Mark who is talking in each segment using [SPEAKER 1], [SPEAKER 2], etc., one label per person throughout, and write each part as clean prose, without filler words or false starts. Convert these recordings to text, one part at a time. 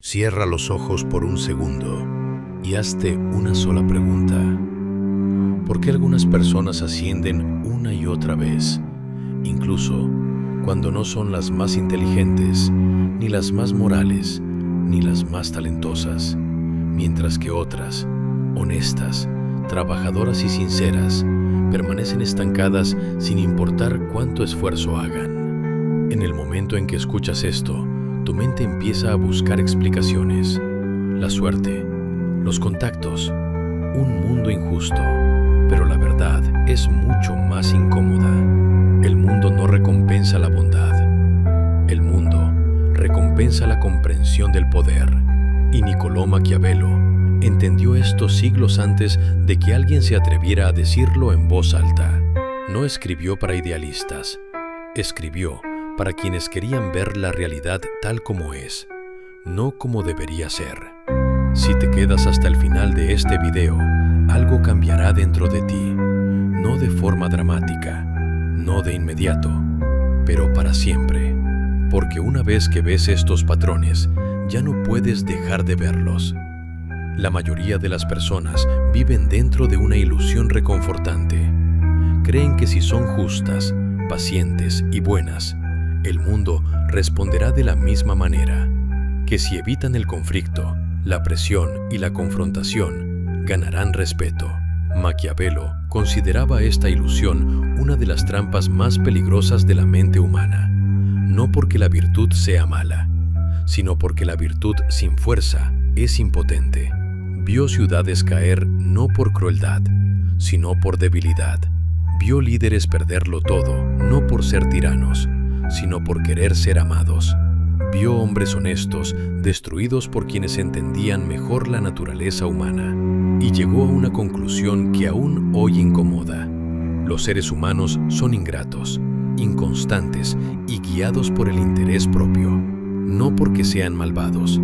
[SPEAKER 1] Cierra los ojos por un segundo y hazte una sola pregunta. ¿Por qué algunas personas ascienden una y otra vez, incluso cuando no son las más inteligentes, ni las más morales, ni las más talentosas, mientras que otras, honestas, trabajadoras y sinceras, permanecen estancadas sin importar cuánto esfuerzo hagan? En el momento en que escuchas esto, tu mente empieza a buscar explicaciones. La suerte, los contactos, un mundo injusto. Pero la verdad es mucho más incómoda. El mundo no recompensa la bondad. El mundo recompensa la comprensión del poder. Y Niccolò Maquiavelo entendió esto siglos antes de que alguien se atreviera a decirlo en voz alta. No escribió para idealistas. Escribió para quienes querían ver la realidad tal como es, no como debería ser. Si te quedas hasta el final de este video, algo cambiará dentro de ti, no de forma dramática, no de inmediato, pero para siempre. Porque una vez que ves estos patrones, ya no puedes dejar de verlos. La mayoría de las personas viven dentro de una ilusión reconfortante. Creen que si son justas, pacientes y buenas, el mundo responderá de la misma manera, que si evitan el conflicto, la presión y la confrontación, ganarán respeto. Maquiavelo consideraba esta ilusión una de las trampas más peligrosas de la mente humana, no porque la virtud sea mala, sino porque la virtud sin fuerza es impotente. Vio ciudades caer no por crueldad, sino por debilidad. Vio líderes perderlo todo, no por ser tiranos, sino por querer ser amados. Vio hombres honestos destruidos por quienes entendían mejor la naturaleza humana, y llegó a una conclusión que aún hoy incomoda. Los seres humanos son ingratos, inconstantes y guiados por el interés propio, no porque sean malvados,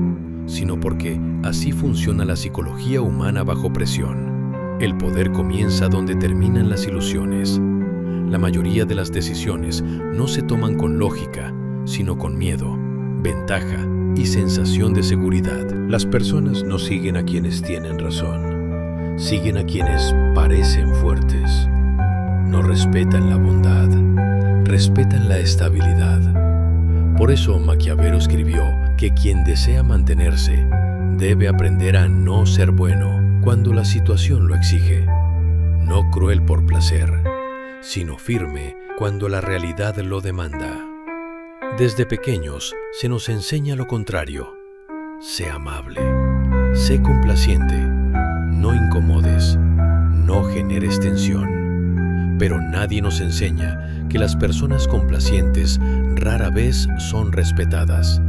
[SPEAKER 1] sino porque así funciona la psicología humana bajo presión. El poder comienza donde terminan las ilusiones. La mayoría de las decisiones no se toman con lógica, sino con miedo, ventaja y sensación de seguridad. Las personas no siguen a quienes tienen razón, siguen a quienes parecen fuertes. No respetan la bondad, respetan la estabilidad. Por eso Maquiavelo escribió que quien desea mantenerse debe aprender a no ser bueno cuando la situación lo exige, no cruel por placer, sino firme cuando la realidad lo demanda. Desde pequeños se nos enseña lo contrario. Sé amable, sé complaciente, no incomodes, no generes tensión. Pero nadie nos enseña que las personas complacientes rara vez son respetadas,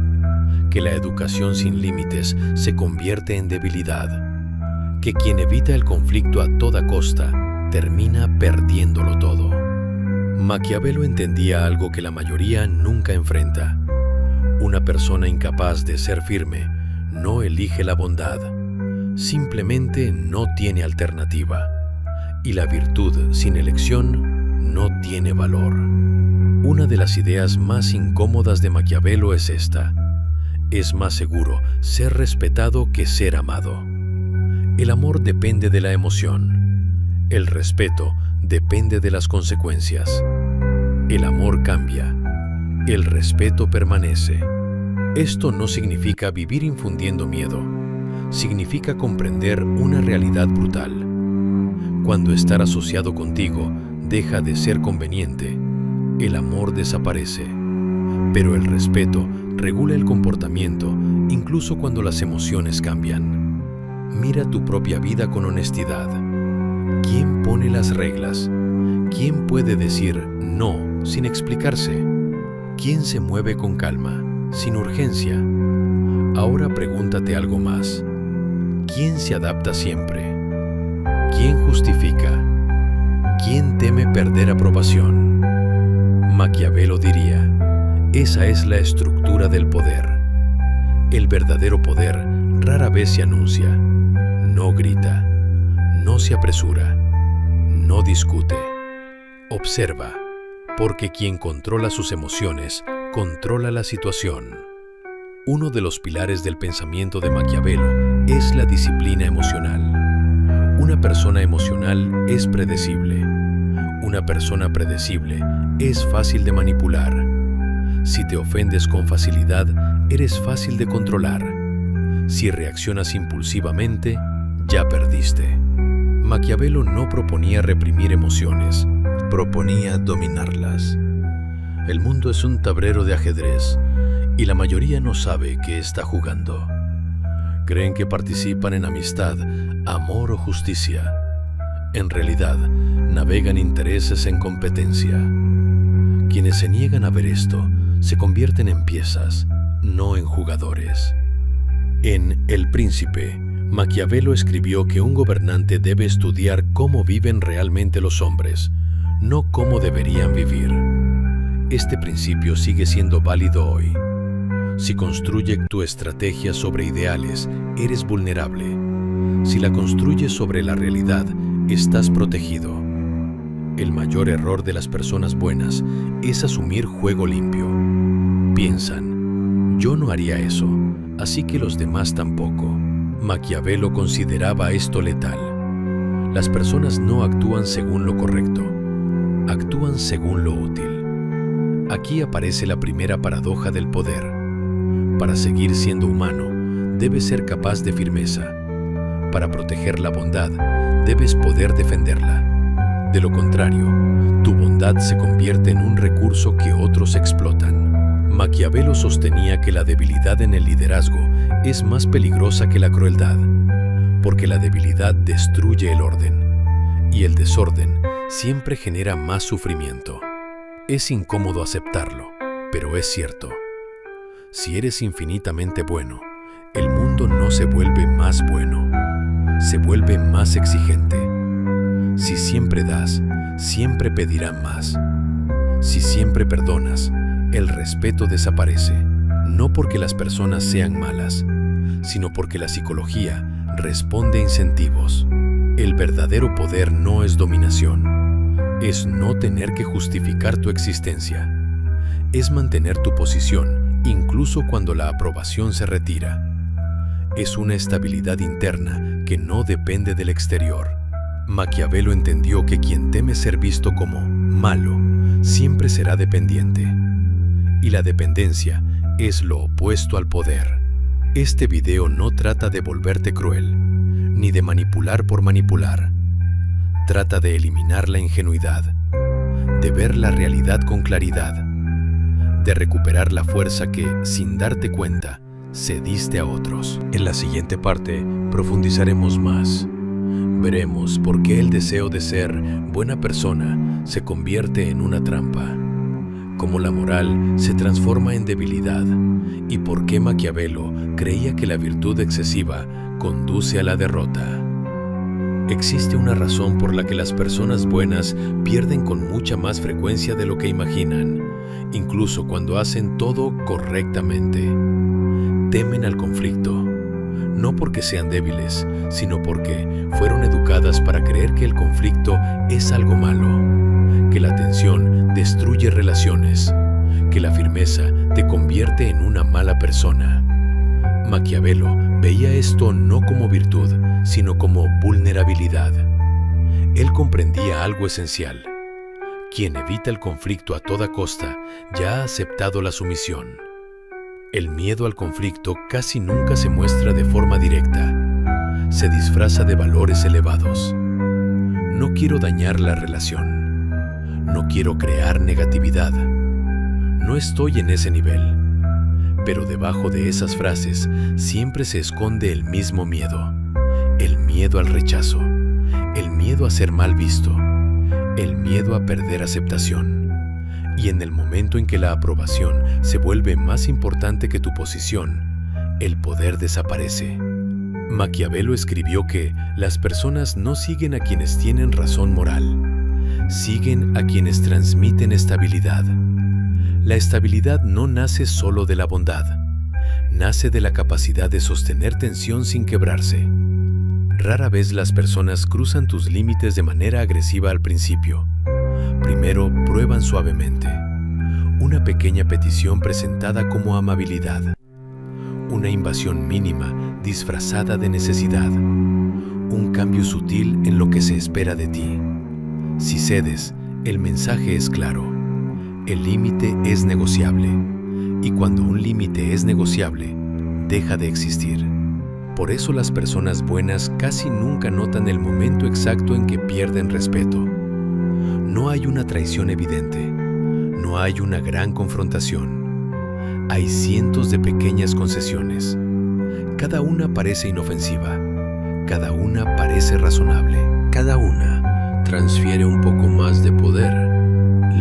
[SPEAKER 1] que la educación sin límites se convierte en debilidad, que quien evita el conflicto a toda costa termina perdiéndolo todo. Maquiavelo entendía algo que la mayoría nunca enfrenta. Una persona incapaz de ser firme no elige la bondad, simplemente no tiene alternativa. Y la virtud sin elección no tiene valor. Una de las ideas más incómodas de Maquiavelo es esta: es más seguro ser respetado que ser amado. El amor depende de la emoción. El respeto depende de las consecuencias. El amor cambia. El respeto permanece. Esto no significa vivir infundiendo miedo. Significa comprender una realidad brutal. Cuando estar asociado contigo deja de ser conveniente, el amor desaparece. Pero el respeto regula el comportamiento incluso cuando las emociones cambian. Mira tu propia vida con honestidad. ¿Quién pone las reglas? ¿Quién puede decir no sin explicarse? ¿Quién se mueve con calma, sin urgencia? Ahora pregúntate algo más. ¿Quién se adapta siempre? ¿Quién justifica? ¿Quién teme perder aprobación? Maquiavelo diría: esa es la estructura del poder. El verdadero poder rara vez se anuncia, no grita, no se apresura, no discute. Observa, porque quien controla sus emociones controla la situación. Uno de los pilares del pensamiento de Maquiavelo es la disciplina emocional. Una persona emocional es predecible. Una persona predecible es fácil de manipular. Si te ofendes con facilidad, eres fácil de controlar. Si reaccionas impulsivamente, ya perdiste. Maquiavelo no proponía reprimir emociones, proponía dominarlas. El mundo es un tablero de ajedrez y la mayoría no sabe qué está jugando. Creen que participan en amistad, amor o justicia. En realidad, navegan intereses en competencia. Quienes se niegan a ver esto se convierten en piezas, no en jugadores. En El Príncipe, Maquiavelo escribió que un gobernante debe estudiar cómo viven realmente los hombres, no cómo deberían vivir. Este principio sigue siendo válido hoy. Si construye tu estrategia sobre ideales, eres vulnerable. Si la construyes sobre la realidad, estás protegido. El mayor error de las personas buenas es asumir juego limpio. Piensan, yo no haría eso, así que los demás tampoco. Maquiavelo consideraba esto letal. Las personas no actúan según lo correcto, actúan según lo útil. Aquí aparece la primera paradoja del poder. Para seguir siendo humano, debes ser capaz de firmeza. Para proteger la bondad, debes poder defenderla. De lo contrario, tu bondad se convierte en un recurso que otros explotan. Maquiavelo sostenía que la debilidad en el liderazgo es más peligrosa que la crueldad, porque la debilidad destruye el orden, y el desorden siempre genera más sufrimiento. Es incómodo aceptarlo, pero es cierto. Si eres infinitamente bueno, el mundo no se vuelve más bueno, se vuelve más exigente. Si siempre das, siempre pedirán más. Si siempre perdonas, el respeto desaparece, no porque las personas sean malas, sino porque la psicología responde a incentivos. El verdadero poder no es dominación, es no tener que justificar tu existencia, es mantener tu posición incluso cuando la aprobación se retira. Es una estabilidad interna que no depende del exterior. Maquiavelo entendió que quien teme ser visto como malo siempre será dependiente. Y la dependencia es lo opuesto al poder. Este video no trata de volverte cruel, ni de manipular por manipular. Trata de eliminar la ingenuidad, de ver la realidad con claridad, de recuperar la fuerza que, sin darte cuenta, cediste a otros. En la siguiente parte profundizaremos más. Veremos por qué el deseo de ser buena persona se convierte en una trampa, cómo la moral se transforma en debilidad y por qué Maquiavelo creía que la virtud excesiva conduce a la derrota. Existe una razón por la que las personas buenas pierden con mucha más frecuencia de lo que imaginan, incluso cuando hacen todo correctamente. Temen al conflicto, no porque sean débiles, sino porque fueron educadas para creer que el conflicto es algo malo, que la tensión destruye relaciones, que la firmeza te convierte en una mala persona. Maquiavelo veía esto no como virtud, sino como vulnerabilidad. Él comprendía algo esencial. Quien evita el conflicto a toda costa ya ha aceptado la sumisión. El miedo al conflicto casi nunca se muestra de forma directa. Se disfraza de valores elevados. No quiero dañar la relación. No quiero crear negatividad. No estoy en ese nivel. Pero debajo de esas frases siempre se esconde el mismo miedo. El miedo al rechazo. El miedo a ser mal visto. El miedo a perder aceptación. Y en el momento en que la aprobación se vuelve más importante que tu posición, el poder desaparece. Maquiavelo escribió que las personas no siguen a quienes tienen razón moral, siguen a quienes transmiten estabilidad. La estabilidad no nace solo de la bondad, nace de la capacidad de sostener tensión sin quebrarse. Rara vez las personas cruzan tus límites de manera agresiva al principio. Primero prueban suavemente, una pequeña petición presentada como amabilidad, una invasión mínima disfrazada de necesidad, un cambio sutil en lo que se espera de ti. Si cedes, el mensaje es claro. El límite es negociable, y cuando un límite es negociable, deja de existir. Por eso las personas buenas casi nunca notan el momento exacto en que pierden respeto. No hay una traición evidente, no hay una gran confrontación. Hay cientos de pequeñas concesiones. Cada una parece inofensiva, cada una parece razonable, cada una transfiere un poco más de poder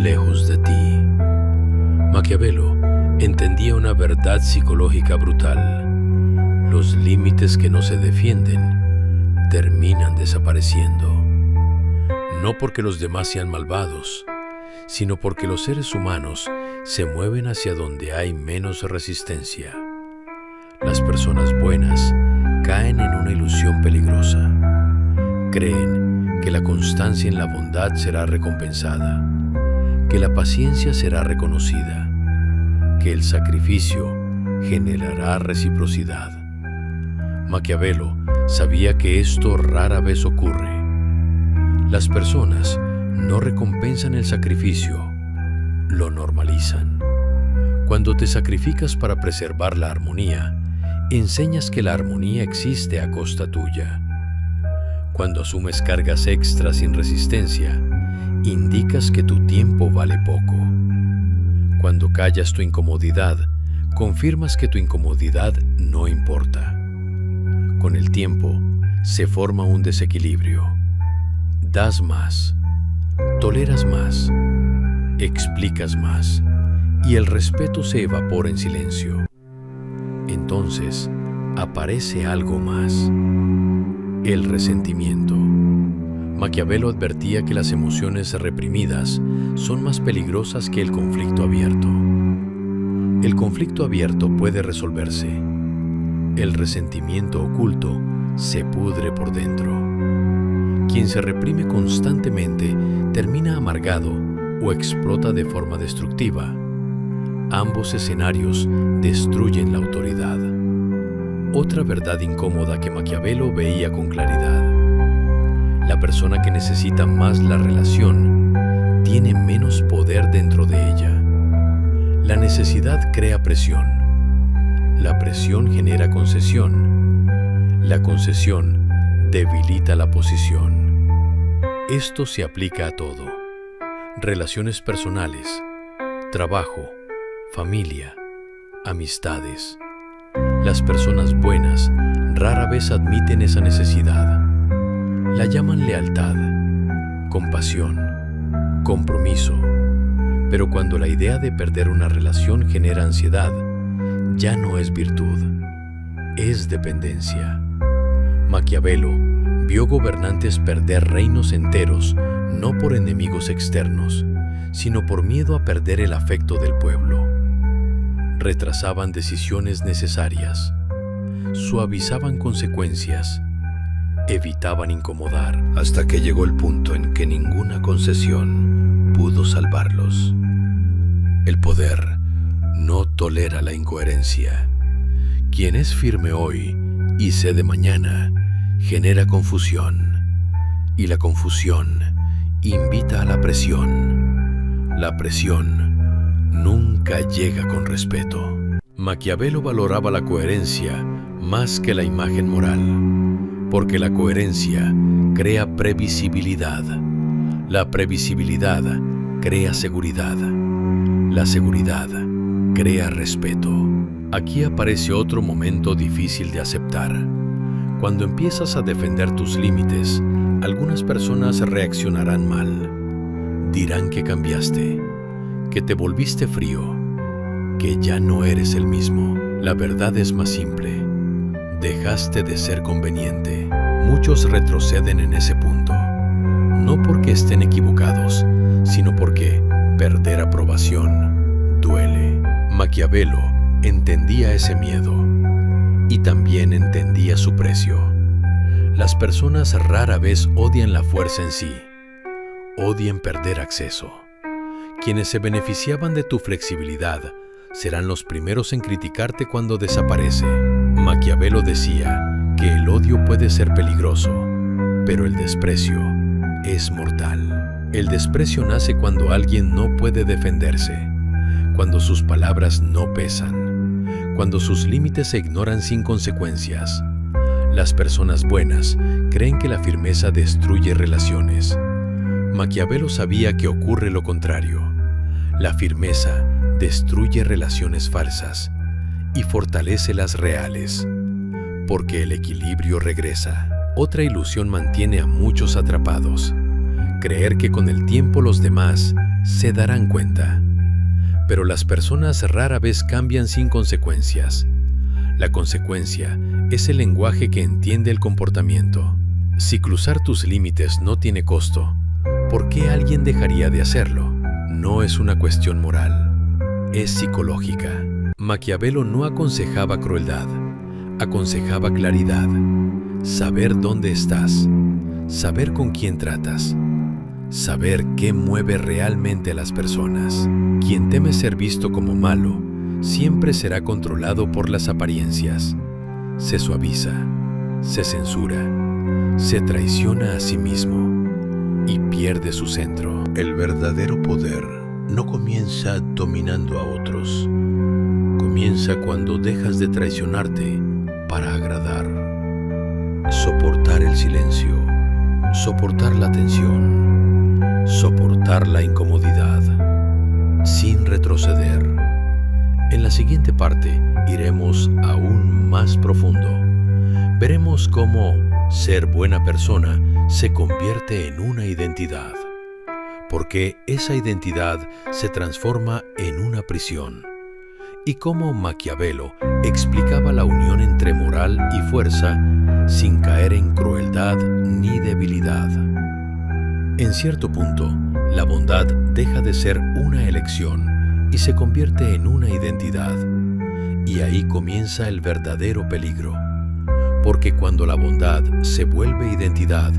[SPEAKER 1] lejos de ti. Maquiavelo entendía una verdad psicológica brutal. Los límites que no se defienden terminan desapareciendo. No porque los demás sean malvados, sino porque los seres humanos se mueven hacia donde hay menos resistencia. Las personas buenas caen en una ilusión peligrosa. Creen que la constancia en la bondad será recompensada, que la paciencia será reconocida, que el sacrificio generará reciprocidad. Maquiavelo sabía que esto rara vez ocurre. Las personas no recompensan el sacrificio, lo normalizan. Cuando te sacrificas para preservar la armonía, enseñas que la armonía existe a costa tuya. Cuando asumes cargas extras sin resistencia, indicas que tu tiempo vale poco. Cuando callas tu incomodidad, confirmas que tu incomodidad no importa. Con el tiempo, se forma un desequilibrio. Das más, toleras más, explicas más, y el respeto se evapora en silencio. Entonces, aparece algo más: el resentimiento. Maquiavelo advertía que las emociones reprimidas son más peligrosas que el conflicto abierto. El conflicto abierto puede resolverse. El resentimiento oculto se pudre por dentro. Quien se reprime constantemente termina amargado o explota de forma destructiva. Ambos escenarios destruyen la autoridad. Otra verdad incómoda que Maquiavelo veía con claridad: la persona que necesita más la relación tiene menos poder dentro de ella. La necesidad crea presión. La presión genera concesión. La concesión debilita la posición. Esto se aplica a todo: relaciones personales, trabajo, familia, amistades. Las personas buenas rara vez admiten esa necesidad. La llaman lealtad, compasión, compromiso. Pero cuando la idea de perder una relación genera ansiedad, ya no es virtud, es dependencia. Maquiavelo vio gobernantes perder reinos enteros no por enemigos externos, sino por miedo a perder el afecto del pueblo. Retrasaban decisiones necesarias, suavizaban consecuencias, evitaban incomodar, hasta que llegó el punto en que ninguna concesión pudo salvarlos. El poder no tolera la incoherencia. Quien es firme hoy y cede mañana genera confusión, y la confusión invita a la presión. La presión nunca llega con respeto. Maquiavelo valoraba la coherencia más que la imagen moral, porque la coherencia crea previsibilidad. La previsibilidad crea seguridad. La seguridad crea respeto. Aquí aparece otro momento difícil de aceptar. Cuando empiezas a defender tus límites, algunas personas reaccionarán mal. Dirán que cambiaste, que te volviste frío, que ya no eres el mismo. La verdad es más simple: dejaste de ser conveniente. Muchos retroceden en ese punto, no porque estén equivocados, sino porque perder aprobación duele. Maquiavelo entendía ese miedo y también entendía su precio. Las personas rara vez odian la fuerza en sí, odian perder acceso. Quienes se beneficiaban de tu flexibilidad serán los primeros en criticarte cuando desaparece. Maquiavelo decía que el odio puede ser peligroso, pero el desprecio es mortal. El desprecio nace cuando alguien no puede defenderse, cuando sus palabras no pesan, cuando sus límites se ignoran sin consecuencias. Las personas buenas creen que la firmeza destruye relaciones. Maquiavelo sabía que ocurre lo contrario. La firmeza destruye relaciones falsas y fortalece las reales, porque el equilibrio regresa. Otra ilusión mantiene a muchos atrapados: creer que con el tiempo los demás se darán cuenta. Pero las personas rara vez cambian sin consecuencias. La consecuencia es el lenguaje que entiende el comportamiento. Si cruzar tus límites no tiene costo, ¿por qué alguien dejaría de hacerlo? No es una cuestión moral, es psicológica. Maquiavelo no aconsejaba crueldad, aconsejaba claridad. Saber dónde estás, saber con quién tratas, saber qué mueve realmente a las personas. Quien teme ser visto como malo, siempre será controlado por las apariencias. Se suaviza, se censura, se traiciona a sí mismo y pierde su centro.
[SPEAKER 2] El verdadero poder no comienza dominando a otros. Comienza cuando dejas de traicionarte para agradar. Soportar el silencio, soportar la tensión, soportar la incomodidad, sin retroceder. En la siguiente parte iremos aún más profundo. Veremos cómo ser buena persona se convierte en una identidad, porque esa identidad se transforma en una prisión, y cómo Maquiavelo explicaba la unión entre moral y fuerza sin caer en crueldad ni debilidad. En cierto punto, la bondad deja de ser una elección y se convierte en una identidad, y ahí comienza el verdadero peligro, porque cuando la bondad se vuelve identidad,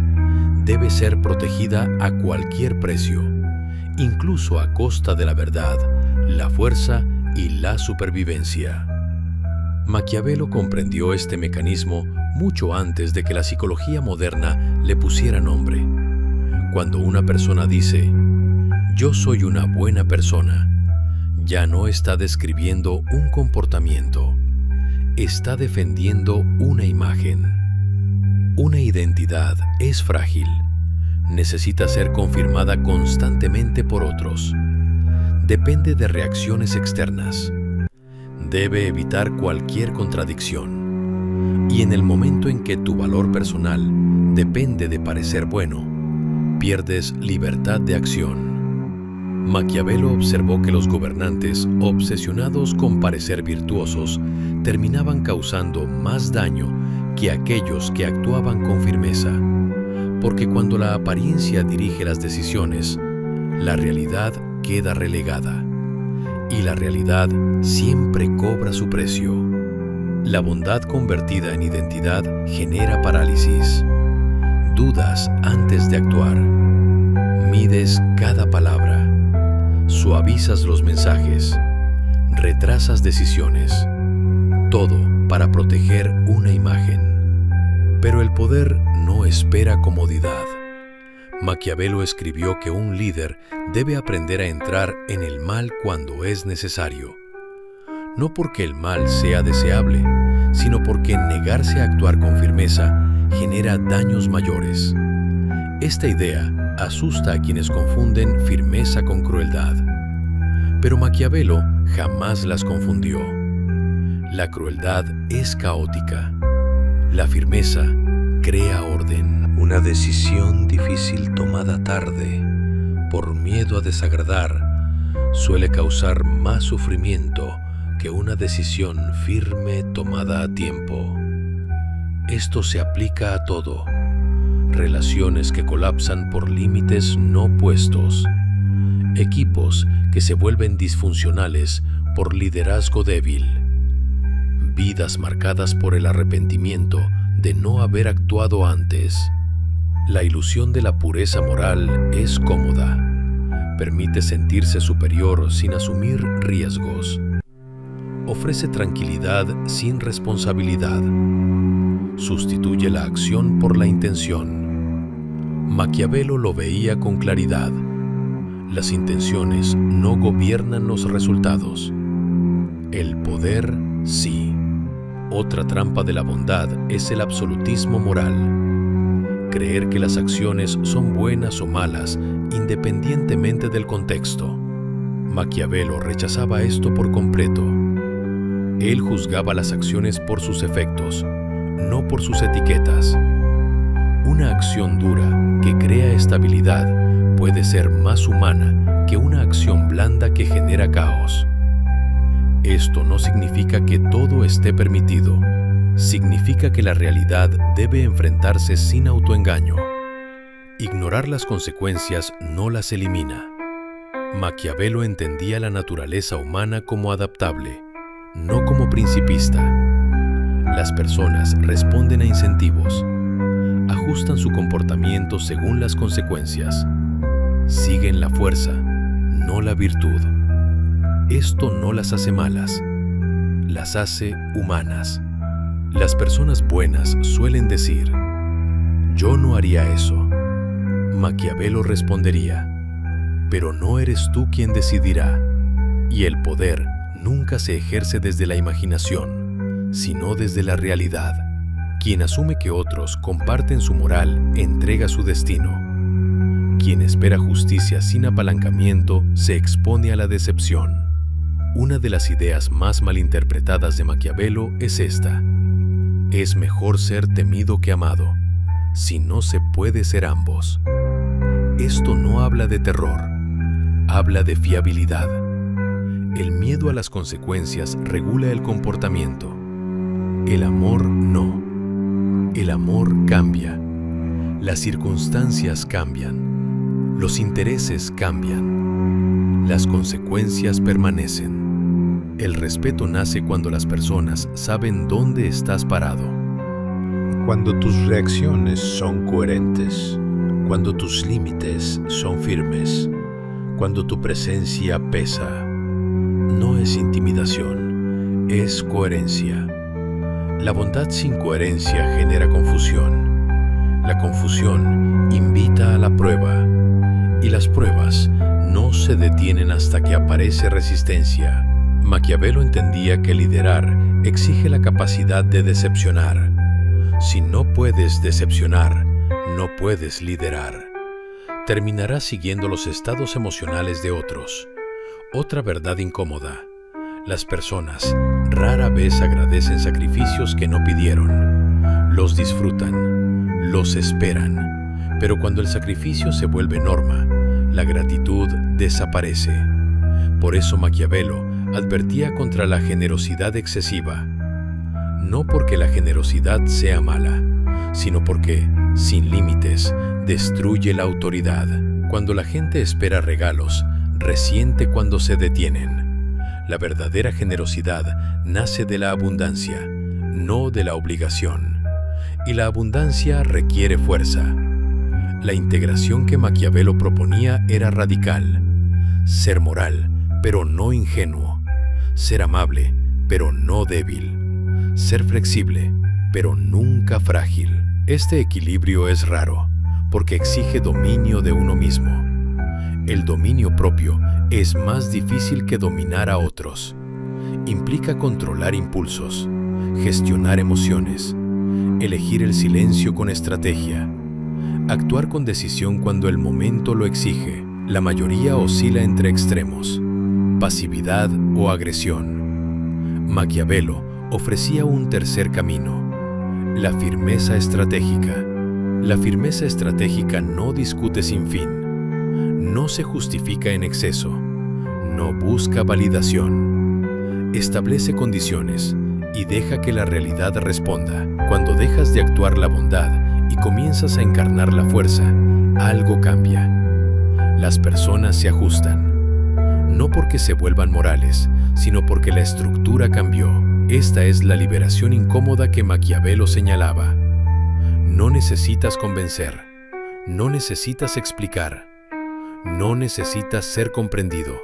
[SPEAKER 2] debe ser protegida a cualquier precio, incluso a costa de la verdad, la fuerza y la supervivencia. Maquiavelo comprendió este mecanismo mucho antes de que la psicología moderna le pusiera nombre. Cuando una persona dice, "Yo soy una buena persona", ya no está describiendo un comportamiento, está defendiendo una imagen. Una identidad es frágil, necesita ser confirmada constantemente por otros. Depende de reacciones externas. Debe evitar cualquier contradicción. Y en el momento en que tu valor personal depende de parecer bueno, pierdes libertad de acción. Maquiavelo observó que los gobernantes, obsesionados con parecer virtuosos, terminaban causando más daño que aquellos que actuaban con firmeza, porque cuando la apariencia dirige las decisiones, la realidad queda relegada, y la realidad siempre cobra su precio. La bondad convertida en identidad genera parálisis. Dudas antes de actuar. Mides cada palabra. Suavizas los mensajes. Retrasas decisiones. Todo para proteger una imagen. Pero el poder no espera comodidad. Maquiavelo escribió que un líder debe aprender a entrar en el mal cuando es necesario. No porque el mal sea deseable, sino porque negarse a actuar con firmeza genera daños mayores. Esta idea asusta a quienes confunden firmeza con crueldad. Pero Maquiavelo jamás las confundió. La crueldad es caótica. La firmeza crea orden. Una decisión difícil tomada tarde, por miedo a desagradar, suele causar más sufrimiento que una decisión firme tomada a tiempo. Esto se aplica a todo. Relaciones que colapsan por límites no puestos. Equipos que se vuelven disfuncionales por liderazgo débil. Vidas marcadas por el arrepentimiento de no haber actuado antes. La ilusión de la pureza moral es cómoda. Permite sentirse superior sin asumir riesgos.
[SPEAKER 1] ofrece tranquilidad sin responsabilidad. Sustituye la acción por la intención. Maquiavelo lo veía con claridad. Las intenciones no gobiernan los resultados. El poder, sí. Otra trampa de la bondad es el absolutismo moral. Creer que las acciones son buenas o malas independientemente del contexto. Maquiavelo rechazaba esto por completo. Él juzgaba las acciones por sus efectos, no por sus etiquetas. Una acción dura que crea estabilidad puede ser más humana que una acción blanda que genera caos. Esto no significa que todo esté permitido. Significa que la realidad debe enfrentarse sin autoengaño. Ignorar las consecuencias no las elimina. Maquiavelo entendía la naturaleza humana como adaptable, no como principista. Las personas responden a incentivos, ajustan su comportamiento según las consecuencias, siguen la fuerza, no la virtud. Esto no las hace malas, las hace humanas. Las personas buenas suelen decir, yo no haría eso. Maquiavelo respondería, pero no eres tú quien decidirá. Y el poder nunca se ejerce desde la imaginación, sino desde la realidad. Quien asume que otros comparten su moral, entrega su destino. Quien espera justicia sin apalancamiento, se expone a la decepción. Una de las ideas más malinterpretadas de Maquiavelo es esta. Es mejor ser temido que amado, si no se puede ser ambos. Esto no habla de terror, habla de fiabilidad. El miedo a las consecuencias regula el comportamiento. El amor no. El amor cambia. Las circunstancias cambian. Los intereses cambian. Las consecuencias permanecen. El respeto nace cuando las personas saben dónde estás parado.
[SPEAKER 2] Cuando tus reacciones son coherentes, cuando tus límites son firmes, cuando tu presencia pesa. No es intimidación, es coherencia. La bondad sin coherencia genera confusión. La confusión invita a la prueba, y las pruebas no se detienen hasta que aparece resistencia. Maquiavelo entendía que liderar exige la capacidad de decepcionar. Si no puedes decepcionar, no puedes liderar. Terminarás siguiendo los estados emocionales de otros. Otra verdad incómoda. Las personas rara vez agradecen sacrificios que no pidieron. Los disfrutan, los esperan. Pero cuando el sacrificio se vuelve norma, la gratitud desaparece. Por eso Maquiavelo advertía contra la generosidad excesiva. No porque la generosidad sea mala, sino porque, sin límites, destruye la autoridad. Cuando la gente espera regalos, resiente cuando se detienen. La verdadera generosidad nace de la abundancia, no de la obligación. Y la abundancia requiere fuerza. La integración que Maquiavelo proponía era radical. Ser moral, pero no ingenuo. Ser amable, pero no débil. Ser flexible, pero nunca frágil. Este equilibrio es raro, porque exige dominio de uno mismo. El dominio propio es más difícil que dominar a otros. Implica controlar impulsos, gestionar emociones, elegir el silencio con estrategia, actuar con decisión cuando el momento lo exige. La mayoría oscila entre extremos, pasividad o agresión. Maquiavelo ofrecía un tercer camino, la firmeza estratégica. La firmeza estratégica no discute sin fin, no se justifica en exceso, no busca validación. Establece condiciones y deja que la realidad responda. Cuando dejas de actuar la bondad y comienzas a encarnar la fuerza, algo cambia. Las personas se ajustan, no porque se vuelvan morales, sino porque la estructura cambió. Esta es la liberación incómoda que Maquiavelo señalaba. No necesitas convencer, no necesitas explicar, no necesitas ser comprendido.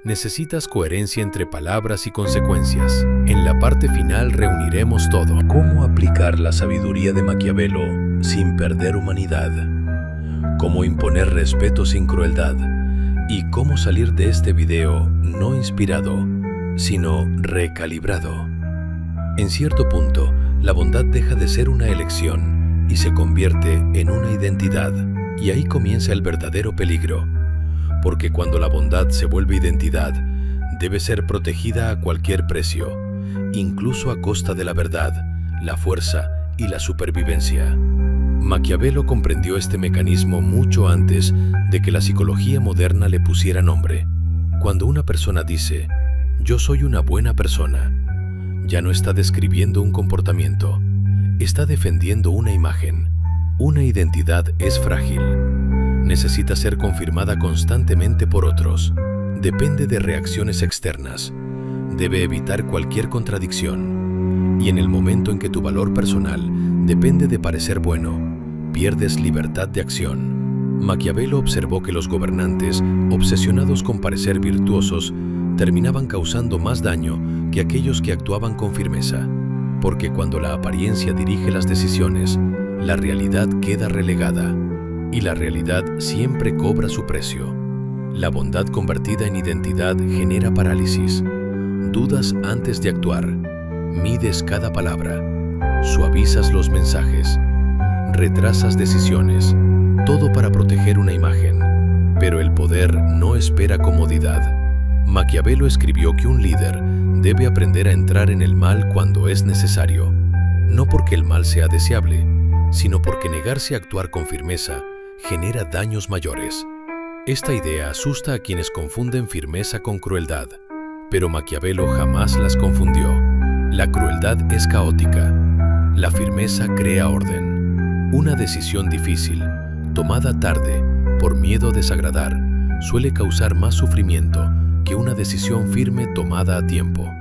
[SPEAKER 1] necesitas coherencia entre palabras y consecuencias. En la parte final reuniremos todo. Cómo aplicar la sabiduría de Maquiavelo sin perder humanidad. Cómo imponer respeto sin crueldad. Y cómo salir de este video no inspirado, sino recalibrado. En cierto punto, la bondad deja de ser una elección y se convierte en una identidad. Y ahí comienza el verdadero peligro. Porque cuando la bondad se vuelve identidad, debe ser protegida a cualquier precio, incluso a costa de la verdad, la fuerza y la supervivencia. Maquiavelo comprendió este mecanismo mucho antes de que la psicología moderna le pusiera nombre. Cuando una persona dice, yo soy una buena persona, ya no está describiendo un comportamiento, está defendiendo una imagen. Una identidad es frágil. Necesita ser confirmada constantemente por otros. Depende de reacciones externas. Debe evitar cualquier contradicción. Y en el momento en que tu valor personal depende de parecer bueno, pierdes libertad de acción. Maquiavelo observó que los gobernantes, obsesionados con parecer virtuosos, terminaban causando más daño que aquellos que actuaban con firmeza. Porque cuando la apariencia dirige las decisiones, la realidad queda relegada. Y la realidad siempre cobra su precio. La bondad convertida en identidad genera parálisis. Dudas antes de actuar. Mides cada palabra. Suavizas los mensajes. Retrasas decisiones. Todo para proteger una imagen. Pero el poder no espera comodidad. Maquiavelo escribió que un líder debe aprender a entrar en el mal cuando es necesario. No porque el mal sea deseable, sino porque negarse a actuar con firmeza genera daños mayores. Esta idea asusta a quienes confunden firmeza con crueldad, pero Maquiavelo jamás las confundió. La crueldad es caótica, la firmeza crea orden. Una decisión difícil, tomada tarde, por miedo a desagradar, suele causar más sufrimiento que una decisión firme tomada a tiempo.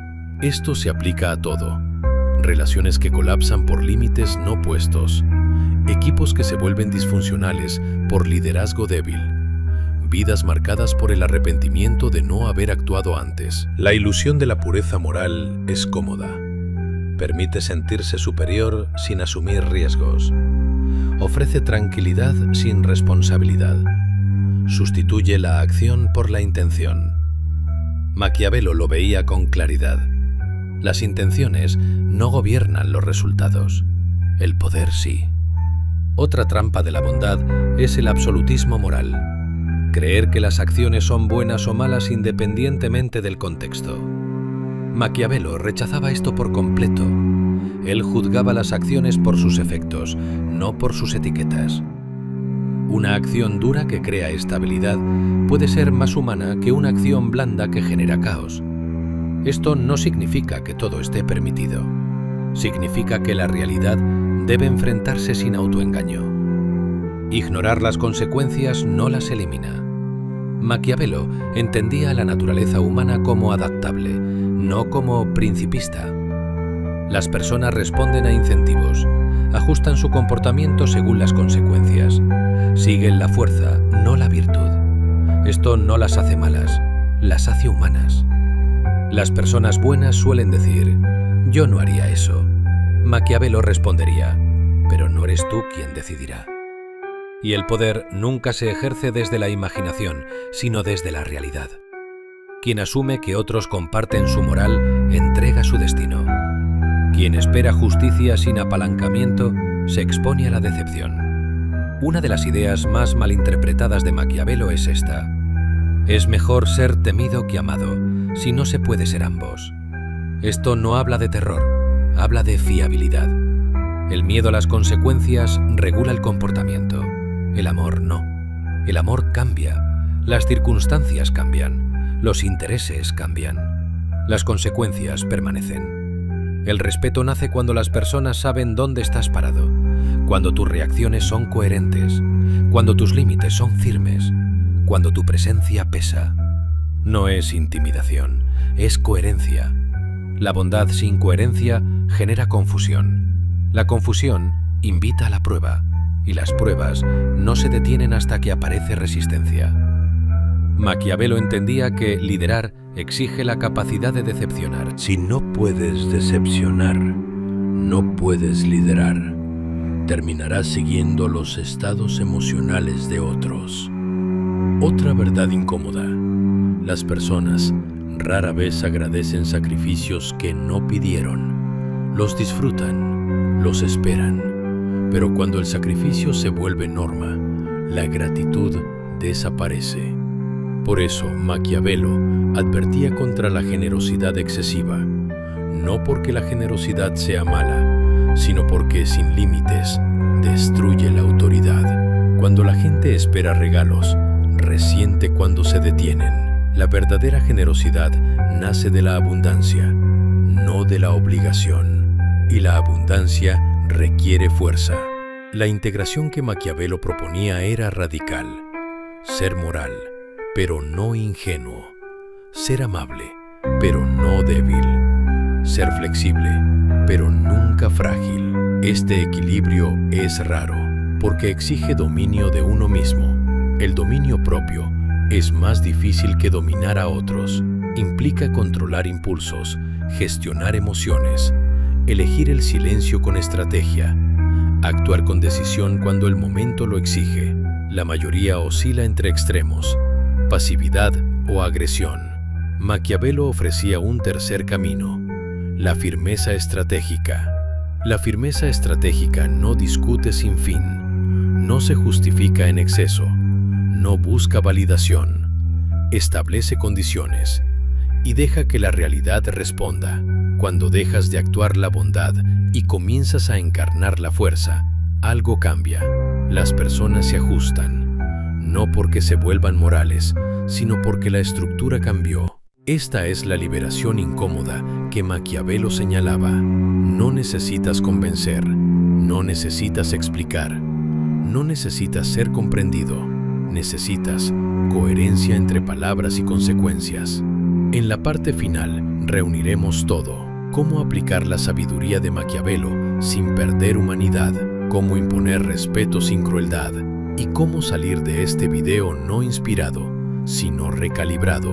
[SPEAKER 1] Esto se aplica a todo. Relaciones que colapsan por límites no puestos. Equipos que se vuelven disfuncionales por liderazgo débil. Vidas marcadas por el arrepentimiento de no haber actuado antes. La ilusión de la pureza moral es cómoda. Permite sentirse superior sin asumir riesgos. Ofrece tranquilidad sin responsabilidad. Sustituye la acción por la intención. Maquiavelo lo veía con claridad. Las intenciones no gobiernan los resultados. El poder sí. Otra trampa de la bondad es el absolutismo moral. Creer que las acciones son buenas o malas independientemente del contexto. Maquiavelo rechazaba esto por completo. Él juzgaba las acciones por sus efectos, no por sus etiquetas. Una acción dura que crea estabilidad puede ser más humana que una acción blanda que genera caos. Esto no significa que todo esté permitido. Significa que la realidad debe enfrentarse sin autoengaño. Ignorar las consecuencias no las elimina. Maquiavelo entendía a la naturaleza humana como adaptable, no como principista. Las personas responden a incentivos, ajustan su comportamiento según las consecuencias, siguen la fuerza, no la virtud. Esto no las hace malas, las hace humanas. Las personas buenas suelen decir, yo no haría eso. Maquiavelo respondería, pero no eres tú quien decidirá. Y el poder nunca se ejerce desde la imaginación, sino desde la realidad. Quien asume que otros comparten su moral, entrega su destino. Quien espera justicia sin apalancamiento, se expone a la decepción. Una de las ideas más malinterpretadas de Maquiavelo es esta. Es mejor ser temido que amado, si no se puede ser ambos. Esto no habla de terror, habla de fiabilidad. El miedo a las consecuencias regula el comportamiento. El amor no. El amor cambia. Las circunstancias cambian. Los intereses cambian. Las consecuencias permanecen. El respeto nace cuando las personas saben dónde estás parado, cuando tus reacciones son coherentes, cuando tus límites son firmes, cuando tu presencia pesa. No es intimidación, es coherencia. La bondad sin coherencia genera confusión. La confusión invita a la prueba, y las pruebas no se detienen hasta que aparece resistencia.
[SPEAKER 3] Maquiavelo entendía que liderar exige la capacidad de decepcionar.
[SPEAKER 2] Si no puedes decepcionar, no puedes liderar. Terminarás siguiendo los estados emocionales de otros. Otra verdad incómoda: las personas rara vez agradecen sacrificios que no pidieron. Los disfrutan, los esperan, pero cuando el sacrificio se vuelve norma, la gratitud desaparece. Por eso, Maquiavelo advertía contra la generosidad excesiva, no porque la generosidad sea mala, sino porque sin límites destruye la autoridad. Cuando la gente espera regalos, resiente cuando se detienen. La verdadera generosidad nace de la abundancia, no de la obligación, y la abundancia requiere fuerza. La integración que Maquiavelo proponía era radical: ser moral, pero no ingenuo; ser amable, pero no débil; ser flexible, pero nunca frágil. Este equilibrio es raro, porque exige dominio de uno mismo. El dominio propio es más difícil que dominar a otros. Implica controlar impulsos, gestionar emociones, elegir el silencio con estrategia, actuar con decisión cuando el momento lo exige. La mayoría oscila entre extremos: pasividad o agresión. Maquiavelo ofrecía un tercer camino: la firmeza estratégica. La firmeza estratégica no discute sin fin, no se justifica en exceso, no busca validación, establece condiciones y deja que la realidad responda. Cuando dejas de actuar la bondad y comienzas a encarnar la fuerza, algo cambia. Las personas se ajustan, no porque se vuelvan morales, sino porque la estructura cambió. Esta es la liberación incómoda que Maquiavelo señalaba. No necesitas convencer, no necesitas explicar, no necesitas ser comprendido. Necesitas coherencia entre palabras y consecuencias. En la parte final reuniremos todo: cómo aplicar la sabiduría de Maquiavelo sin perder humanidad, cómo imponer respeto sin crueldad y cómo salir de este video no inspirado, sino recalibrado.